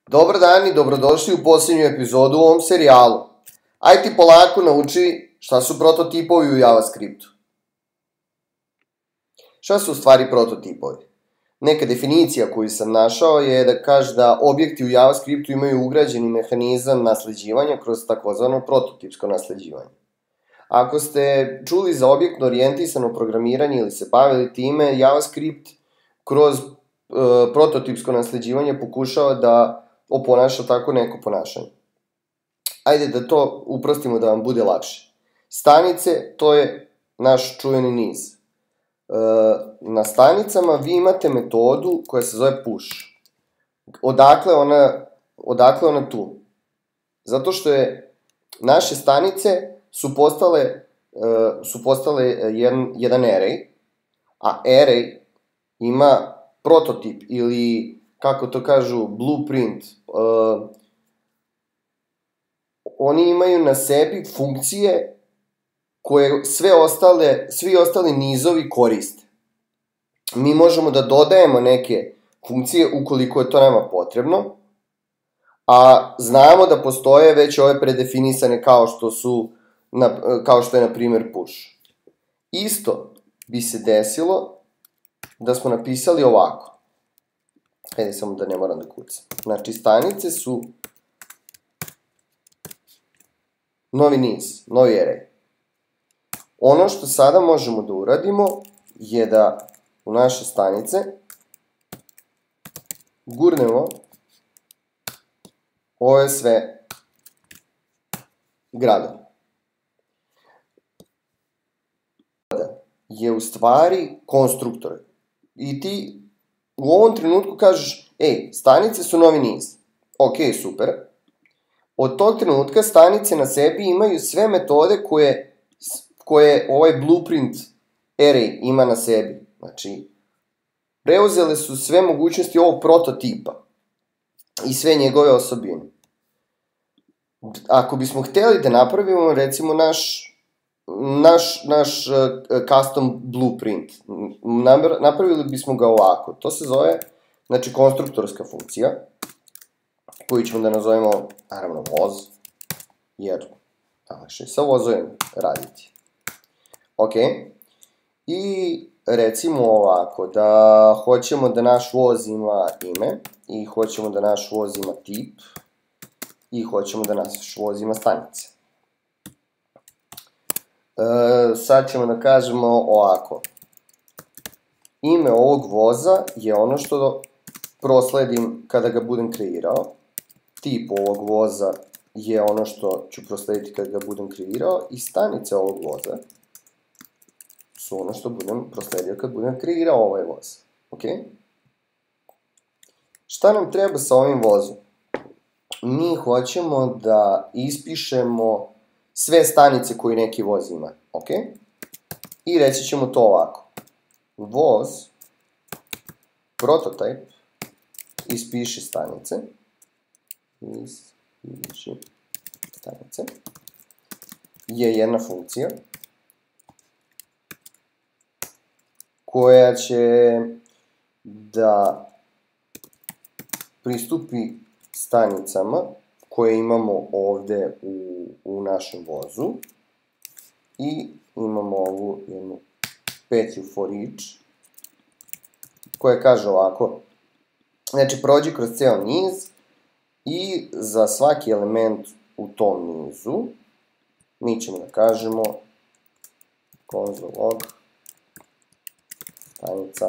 Dobar dan i dobrodošli u posljednju epizodu u ovom serijalu. Aj ti polako nauči šta su prototipovi u JavaScriptu. Šta su u stvari prototipovi? Neka definicija koju sam našao je da kaže da objekti u JavaScriptu imaju ugrađeni mehanizam nasleđivanja kroz takozvano prototipsko nasleđivanje. Ako ste čuli za objektno orijentisano programiranje ili se bavili time, JavaScript kroz prototipsko nasleđivanje pokušava da oponaša tako neko ponašanje. Ajde da to uprostimo da vam bude lakše. Stanice, to je naš čuveni niz. Na stanicama vi imate metodu koja se zove push. Odakle ona tu? Zato što je naše stanice su postale jedan array, a array ima prototip ili, kako to kažu, blueprint. Oni imaju na sebi funkcije koje svi ostali nizovi koriste. Mi možemo da dodajemo neke funkcije ukoliko je to nama potrebno, a znamo da postoje već ove predefinisane kao što je na primjer push. Isto bi se desilo da smo napisali ovako. Hajde samo da ne moram da kucam. Znači, stanice su novi niz, novi array. Ono što sada možemo da uradimo je da u naše stanice gurnemo ove sve gradove. Je u stvari konstruktor. I ti u ovom trenutku kažeš, stanice su novi niz. Ok, super. Od tog trenutka stanice na sebi imaju sve metode koje ovaj blueprint array ima na sebi. Znači, preuzele su sve mogućnosti ovog prototipa i sve njegove osobine. Ako bismo hteli da napravimo, recimo, naš custom blueprint, napravili bismo ga ovako. To se zove, znači, konstruktorska funkcija, koju ćemo da nazovemo, naravno, voz, jer lakše sa vozovima raditi. Ok, i recimo ovako, da hoćemo da naš voz ima ime, i hoćemo da naš voz ima tip, i hoćemo da naš voz ima stanice. Sad ćemo da kažemo ovako. Ime ovog voza je ono što prosledim kada ga budem kreirao. Tip ovog voza je ono što ću proslediti kada ga budem kreirao. I stanice ovog voza su ono što budem prosledio kada budem kreirao ovaj voz. Ok? Šta nam treba sa ovim vozom? Mi hoćemo da ispišemo sve stanice koje neki voz ima. Ok? I reći ćemo to ovako. Voz, prototype, ispiši stanice. Ispiši stanice. Je jedna funkcija koja će da pristupi stanicama koje imamo ovde u našem vozu i imamo ovu jednu petlju for each koja kaže ovako, znači prođi kroz ceo niz i za svaki element u tom nizu mi ćemo da kažemo console log stanica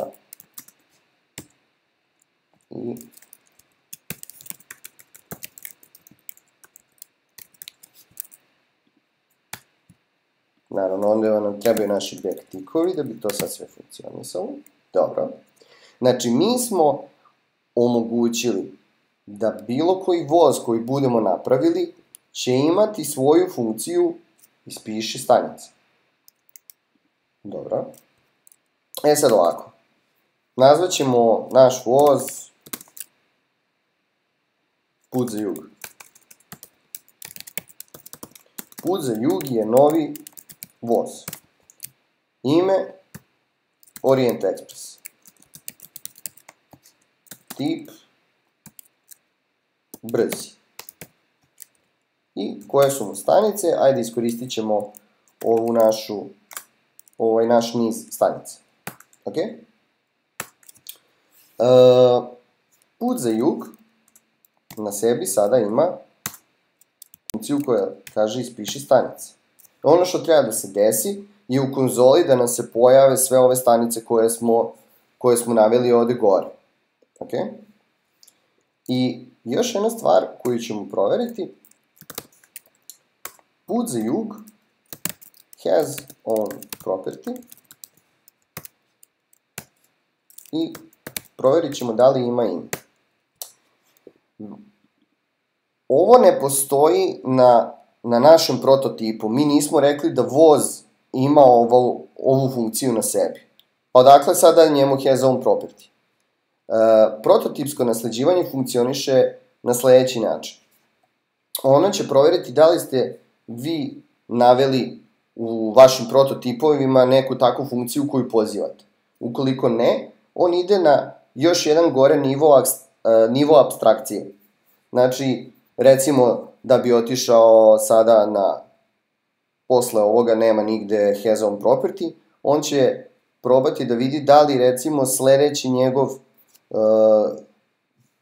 i naravno, onda nam trebaju naši backtickovi da bi to sad sve funkcionisalo. Dobro. Znači, mi smo omogućili da bilo koji voz koji budemo napravili će imati svoju funkciju ispiši stanice. Dobro. Sad ovako. Nazvat ćemo naš voz Put za jug. Put za jug je novi voz. Ime Orient Express. Tip brzi. I koje su mu stanice? Ajde, iskoristit ćemo ovaj naš niz stanica. Ok? Put za jug na sebi sada ima funkciju koja kaže ispiši stanice. Ono što treba da se desi je u konzoli da nam se pojave sve ove stanice koje smo naveli ovde gore. Ok? I još jedna stvar koju ćemo proveriti. Put za jug has on property i proverit ćemo da li ima ime. Ovo ne postoji na našem prototipu. Mi nismo rekli da voz ima ovu funkciju na sebi. Pa odakle sada njemu has on property? Prototipsko nasleđivanje funkcioniše na sledeći način. Ono će proveriti da li ste vi naveli u vašim prototipovima neku takvu funkciju koju pozivate. Ukoliko ne, on ide na još jedan gore nivo apstrakcije. Znači, recimo da bi otišao sada posle ovoga nema nigde has on property, on će probati da vidi da li recimo sledeći njegov,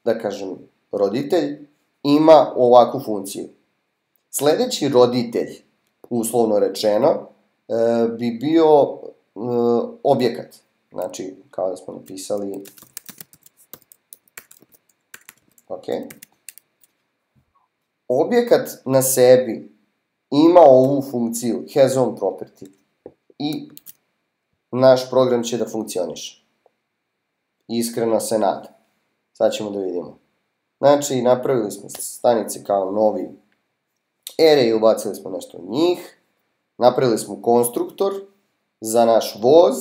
da kažem, roditelj ima ovakvu funkciju. Sledeći roditelj, uslovno rečeno, bi bio objekat. Znači, kao da smo napisali, ok. Objekat na sebi ima ovu funkciju, has on property, i naš program će da funkcioniše. Iskreno se nadam. Sad ćemo da vidimo. Znači, napravili smo stanice kao novi array i ubacili smo nešto od njih. Napravili smo konstruktor za naš voz.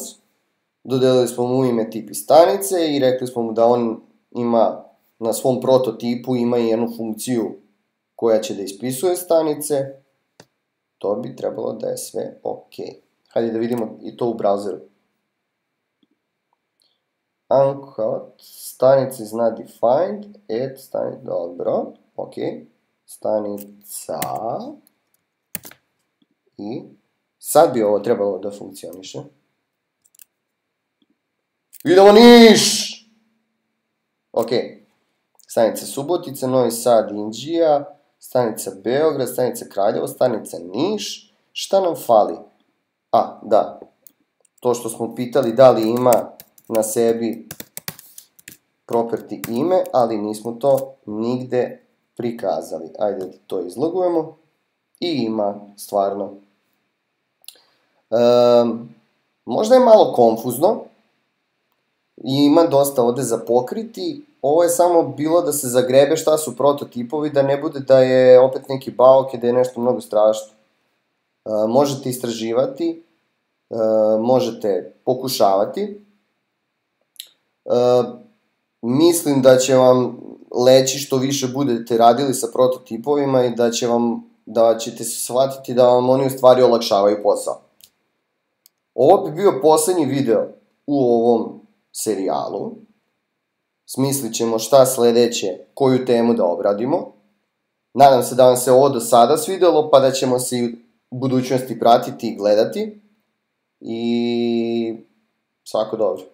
Dodelili smo mu ime, tip i stanice i rekli smo mu da on ima na svom prototipu ima i jednu funkciju koja će da ispisuje stanice. To bi trebalo da je sve ok. Hajde da vidimo i to u browseru. Uncut, stanice is not defined, add stanice, dobro, ok, stanica, i sad bi ovo trebalo da funkcioniše. Idemo Niš! Ok, stanica Subotica, Novi Sad, Inđija, stanica Beograd, stanica Kraljevo, stanica Niš. Šta nam fali? A, da, to što smo pitali da li ima na sebi property ime, ali nismo to nigde prikazali. Ajde da to izlogujemo. I ima, stvarno. Možda je malo konfuzno. I ima dosta ovde za pokriti. Ovo je samo bilo da se zagrebe šta su prototipovi, da ne bude da je opet neki bauk, da je nešto mnogo strašno. Možete istraživati, možete pokušavati. Mislim da će vam leći što više budete radili sa prototipovima i da ćete se shvatiti da vam oni u stvari olakšavaju posao. Ovo bi bio poslednji video u ovom serijalu. Smislit ćemo šta sledeće, koju temu da obradimo. Nadam se da vam se ovo do sada svidelo, pa da ćemo se i u budućnosti pratiti i gledati. I svako dobro.